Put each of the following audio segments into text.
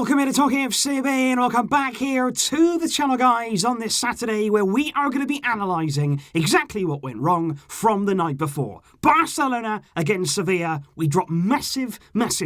Welcome into TalkFCB and welcome back here to the channel, guys, on this Saturday where we are going to be analysing exactly what went wrong from the night before. Barcelona against Sevilla, we dropped massive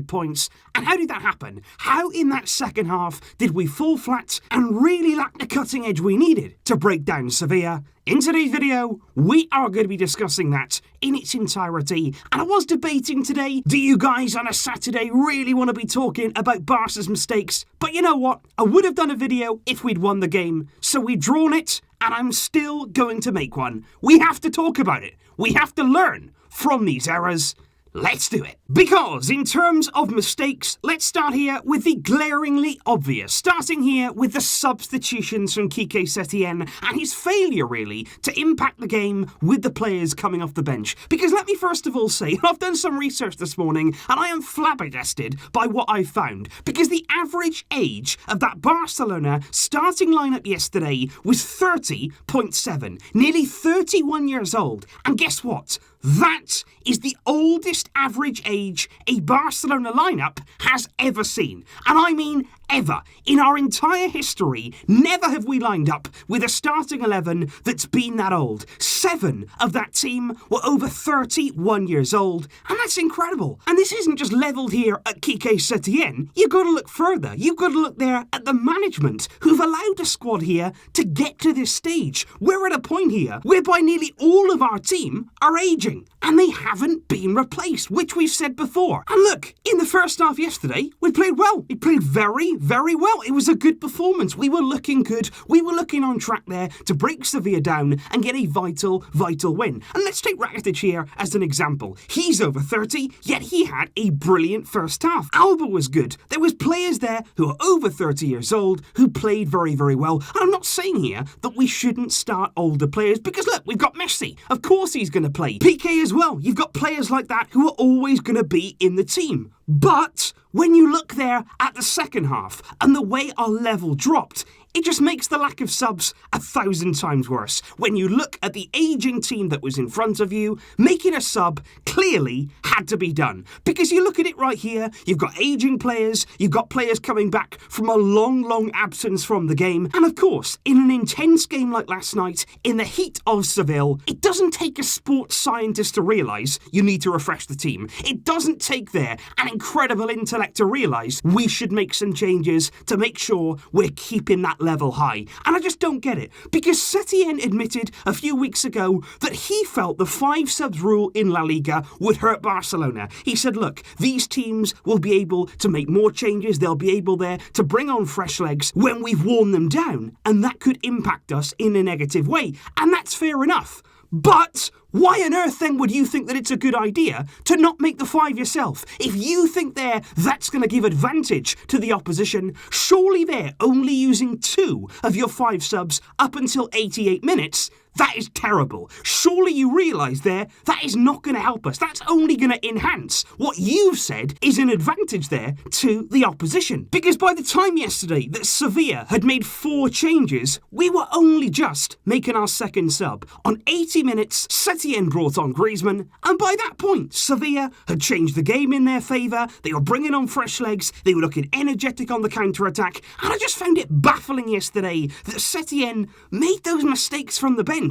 points. And how did that happen? How in that second half did we fall flat and really lack the cutting edge we needed to break down Sevilla? In today's video, we are going to be discussing that in its entirety. And I was debating today, do you guys on a Saturday really want to be talking about Barca's mistakes? But you know what? I would have done a video if we'd won the game. So we've drawn it, and I'm still going to make one. We have to talk about it. We have to learn from these errors. Let's do it. Because in terms of mistakes, let's start here with the glaringly obvious. Starting here with the substitutions from Quique Setién and his failure, really, to impact the game with the players coming off the bench. Because let me first of all say, I've done some research this morning and I am flabbergasted by what I found. Because the average age of that Barcelona starting lineup yesterday was 30.7. Nearly 31 years old. And guess what? That is the oldest average age a Barcelona lineup has ever seen. And I mean ever. In our entire history, never have we lined up with a starting 11 that's been that old. 7 of that team were over 31 years old, and that's incredible. And this isn't just levelled here at Quique Setién. You've got to look further. You've got to look there at the management who've allowed a squad here to get to this stage. We're at a point here whereby nearly all of our team are aging, and they haven't been replaced, which we've said before. And look, in the first half yesterday, we played well. We played very well. It was a good performance. We were looking good. We were looking on track there to break Sevilla down and get a vital win. And let's take Rakitic here as an example. He's over 30, yet he had a brilliant first half. Alba was good. There was players there who are over 30 years old who played very well. And I'm not saying here that we shouldn't start older players because look, we've got Messi. Of course he's going to play. Piqué as well. You've got players like that who are always going to be in the team. But when you look there at the second half and the way our level dropped, it just makes the lack of subs 1,000 times worse. When you look at the aging team that was in front of you, making a sub clearly had to be done. Because you look at it right here, you've got aging players, you've got players coming back from a long absence from the game. And of course, in an intense game like last night, in the heat of Seville, it doesn't take a sports scientist to realise you need to refresh the team. It doesn't take there an incredible intellect to realise we should make some changes to make sure we're keeping that level high. And I just don't get it, because Setien admitted a few weeks ago that he felt the 5 subs rule in La Liga would hurt Barcelona. He said, look, these teams will be able to make more changes, they'll be able there to bring on fresh legs when we've worn them down, and that could impact us in a negative way. And that's fair enough. But why on earth then would you think that it's a good idea to not make the 5 yourself? If you think there that's going to give advantage to the opposition, surely they're only using 2 of your 5 subs up until 88 minutes. That is terrible. Surely you realise there that is not going to help us. That's only going to enhance what you've said is an advantage there to the opposition. Because by the time yesterday that Sevilla had made 4 changes, we were only just making our second sub. On 80 minutes, Setien brought on Griezmann, and by that point, Sevilla had changed the game in their favour. They were bringing on fresh legs. They were looking energetic on the counter-attack. And I just found it baffling yesterday that Setien made those mistakes from the bench.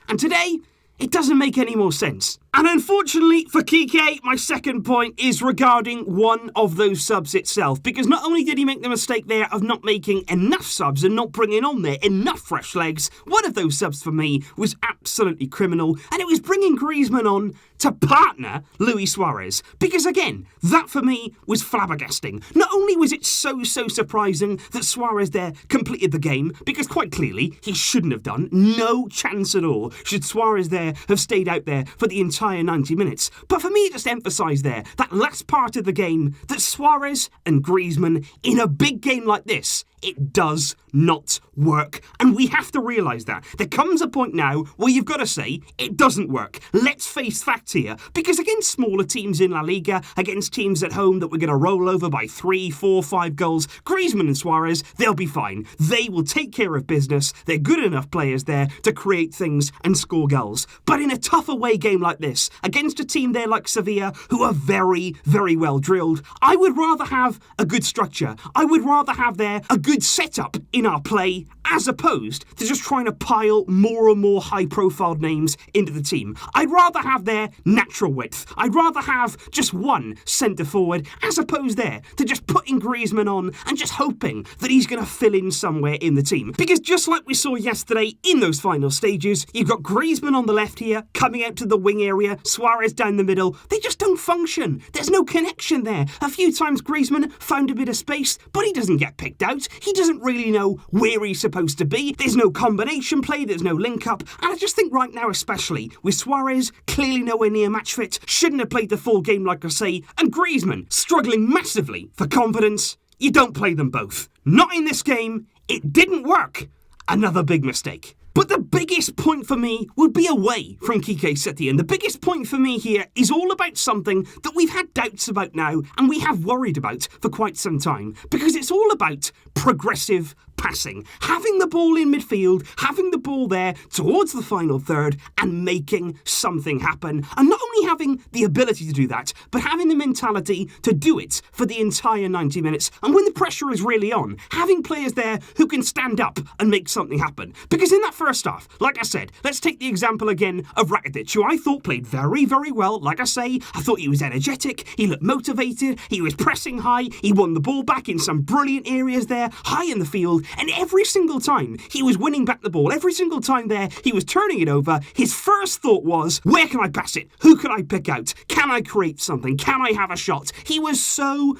And today, it doesn't make any more sense. And unfortunately for Quique, my second point is regarding one of those subs itself. Because not only did he make the mistake there of not making enough subs and not bringing on there enough fresh legs, one of those subs for me was absolutely criminal. And it was bringing Griezmann on to partner Luis Suarez. Because again, that for me was flabbergasting. Not only was it so surprising that Suarez there completed the game, because quite clearly he shouldn't have done. No chance at all should Suarez there have stayed out there for the entire 90 minutes. But for me, it just emphasised there, that last part of the game, that Suarez and Griezmann, in a big game like this, it does not work. And we have to realise that. There comes a point now where you've got to say, it doesn't work. Let's face facts here. Because against smaller teams in La Liga, against teams at home that we're going to roll over by 3, 4, 5 goals, Griezmann and Suarez, they'll be fine. They will take care of business. They're good enough players there to create things and score goals. But in a tough away game like this, against a team there like Sevilla, who are very, very well drilled, I would rather have a good structure. I would rather have there a good setup in our play, as opposed to just trying to pile more and more high-profile names into the team. I'd rather have their natural width. I'd rather have just one centre-forward, as opposed there to just putting Griezmann on and just hoping that he's going to fill in somewhere in the team. Because just like we saw yesterday in those final stages, you've got Griezmann on the left here, coming out to the wing area, Suarez down the middle. They just don't function. There's no connection there. A few times Griezmann found a bit of space, but he doesn't get picked out. He doesn't really know where he's supposed to be. There's no combination play, there's no link-up, and I just think right now, especially with Suarez clearly nowhere near match fit, shouldn't have played the full game like I say, and Griezmann struggling massively for confidence, you don't play them both. Not in this game. It didn't work. Another big mistake. But the biggest point for me would be away from Quique Setién. The biggest point for me here is all about something that we've had doubts about now and we have worried about for quite some time. Because it's all about progressive passing. Having the ball in midfield, having the ball there towards the final third and making something happen. And not only having the ability to do that, but having the mentality to do it for the entire 90 minutes. And when the pressure is really on, having players there who can stand up and make something happen. Because in that first half, like I said, let's take the example again of Rakitic, who I thought played very, very well. Like I say, I thought he was energetic, he looked motivated, he was pressing high, he won the ball back in some brilliant areas there, high in the field, and every single time he was winning back the ball, every single time there he was turning it over, his first thought was, where can I pass it? Who can I pick out? Can I create something? Can I have a shot? He was so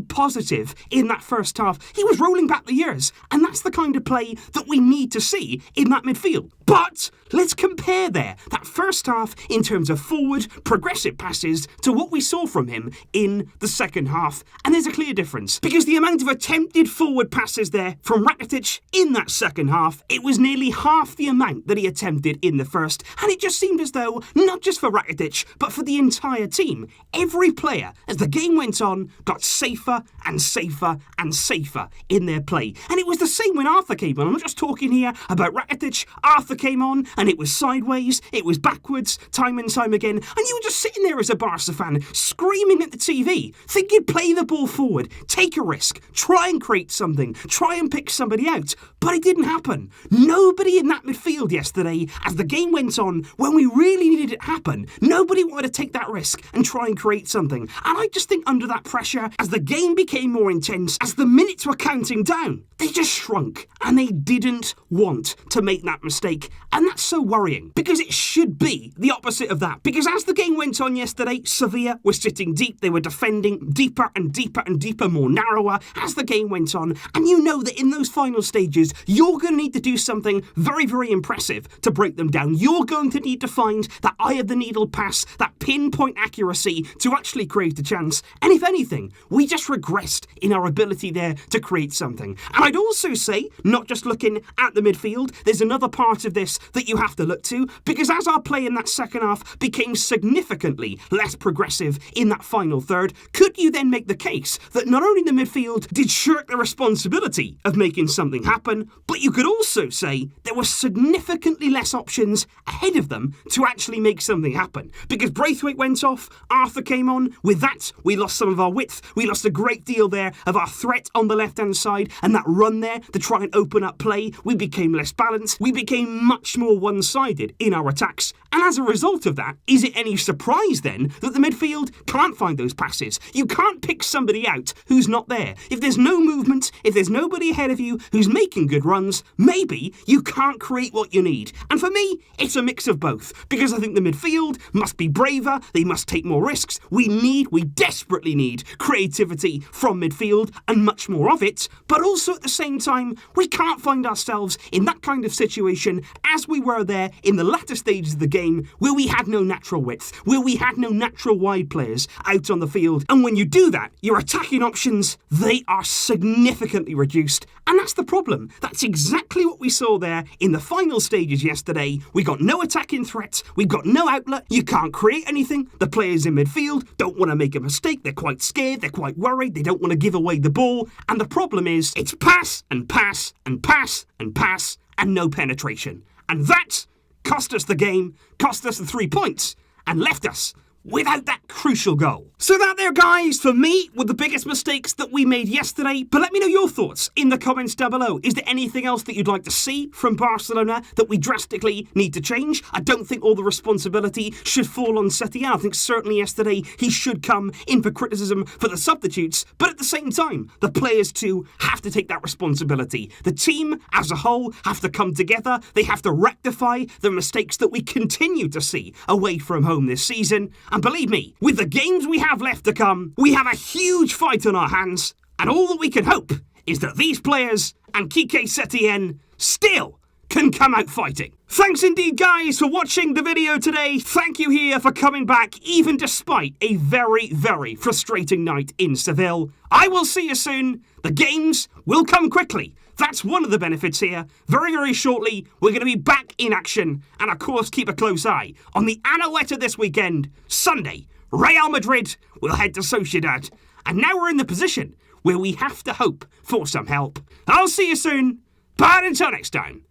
positive in that first half. He was rolling back the years, and that's the kind of play that we need to see in that midfield. But let's compare there that first half in terms of forward, progressive passes to what we saw from him in the second half. And there's a clear difference because the amount of attempted forward passes there from Rakitic in that second half, it was nearly half the amount that he attempted in the first. And it just seemed as though, not just for Rakitic, but for the entire team, every player, as the game went on, got safer and safer and safer in their play. And it was the same when Arthur came on. I'm not just talking here about Rakitic. Arthur came on and it was sideways, it was backwards, time and time again, and you were just sitting there as a Barca fan, screaming at the TV, thinking play the ball forward, take a risk, try and create something, try and pick somebody out, but it didn't happen. Nobody in that midfield yesterday, as the game went on, when we really needed it to happen, nobody wanted to take that risk and try and create something. And I just think under that pressure, as the game became more intense, as the minutes were counting down, they just shrunk and they didn't want to make that mistake. And that's so worrying because it should be the opposite of that. Because as the game went on yesterday, Sevilla was sitting deep. They were defending deeper and deeper and deeper, more narrower as the game went on. And you know that in those final stages, you're going to need to do something very, very impressive to break them down. You're going to need to find that eye of the needle pass, that pinpoint accuracy to actually create a chance. And if anything, we just regressed in our ability there to create something. And I'd also say, not just looking at the midfield, there's another part of this that you have to look to, because as our play in that second half became significantly less progressive in that final third, could you then make the case that not only the midfield did shirk the responsibility of making something happen, but you could also say there were significantly less options ahead of them to actually make something happen? Because Braithwaite went off, Arthur came on. With that, we lost some of our width. We lost a great deal there of our threat on the left-hand side, and that run there to try and open up play, we became less balanced. We became much more one-sided in our attacks. And as a result of that, is it any surprise then that the midfield can't find those passes? You can't pick somebody out who's not there. If there's no movement, if there's nobody ahead of you who's making good runs, maybe you can't create what you need. And for me, it's a mix of both. Because I think the midfield must be braver, they must take more risks. We desperately need creativity from midfield and much more of it. But also at the same time, we can't find ourselves in that kind of situation as we were there in the latter stages of the game game where we had no natural width, where we had no natural wide players out on the field. And when you do that, your attacking options, they are significantly reduced. And that's the problem. That's exactly what we saw there in the final stages yesterday. We got no attacking threat. We've got no outlet. You can't create anything. The players in midfield don't want to make a mistake. They're quite scared. They're quite worried. They don't want to give away the ball. And the problem is it's pass and pass and pass and pass and no penetration. And that cost us the game, cost us the 3 points, and left us without that crucial goal. So that there, guys, for me, were the biggest mistakes that we made yesterday. But let me know your thoughts in the comments down below. Is there anything else that you'd like to see from Barcelona that we drastically need to change? I don't think all the responsibility should fall on Setien. I think certainly yesterday he should come in for criticism for the substitutes. But at the same time, the players too have to take that responsibility. The team as a whole have to come together. They have to rectify the mistakes that we continue to see away from home this season. And believe me, with the games we have left to come, we have a huge fight on our hands, and all that we can hope is that these players and Quique Setién still can come out fighting. Thanks indeed, guys, for watching the video today. Thank you here for coming back, even despite a very, very frustrating night in Seville. I will see you soon. The games will come quickly. That's one of the benefits here. Very, very shortly, we're going to be back in action. And of course, keep a close eye on the Anoeta this weekend. Sunday, Real Madrid will head to Sociedad. And now we're in the position where we have to hope for some help. I'll see you soon. But until next time,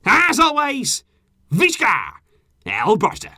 as always, Visca el Barça.